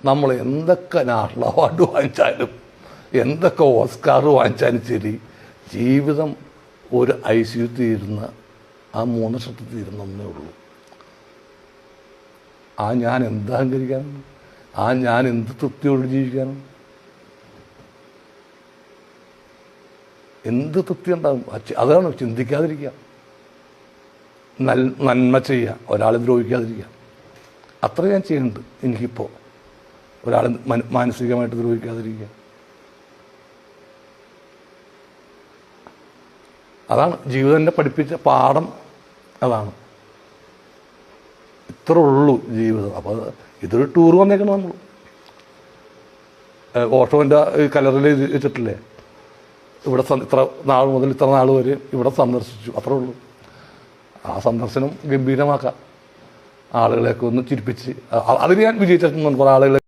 നമ്മൾ എന്തൊക്കെ national award വാങ്ങിച്ചാലും എന്തൊക്കെ ഓസ്കാർ വാങ്ങിച്ചാലും ശരി, ജീവിതം ഒരു ICU തീരുന്ന ആ 3 വർഷത്തിൽ തീരുന്നേ ഉള്ളൂ. ആ ഞാൻ എന്ത് അഹങ്കരിക്കാനും, ആ ഞാൻ എന്ത് തൃപ്തിയോട് ജീവിക്കാനും, എന്ത് തൃപ്തി ഉണ്ടാകും? അതാണ് ചിന്തിക്കാതിരിക്കുക, നന്മ ചെയ്യുക, ഒരാളെ ദ്രോഹിക്കാതിരിക്കുക. അത്ര ഞാൻ ചെയ്യുന്നുണ്ട്. എനിക്കിപ്പോൾ ഒരാളെ മാനസികമായിട്ട് ദ്രോഹിക്കാതിരിക്കുക, അതാണ് ജീവിതം എന്നെ പഠിപ്പിച്ച പാഠം. അതാണ്, ഇത്ര ഉള്ളൂ ജീവിതം. അപ്പോൾ ഇതൊരു ടൂർ വന്നേക്കണം. നമ്മൾ ഓട്ടോൻ്റെ കലറിൽ വെച്ചിട്ടില്ലേ, ഇവിടെ ഇത്ര നാൾ മുതൽ ഇത്ര നാൾ വരെ ഇവിടെ സന്ദർശിച്ചു, അത്രേ ഉള്ളൂ. ആ സന്ദർശനം ഗംഭീരമാക്കാം, ആളുകളെയൊക്കെ ഒന്ന് ചിരിപ്പിച്ച്. അതിന് ഞാൻ വിജയിച്ചിട്ടുണ്ട്. കുറേ ആളുകളെ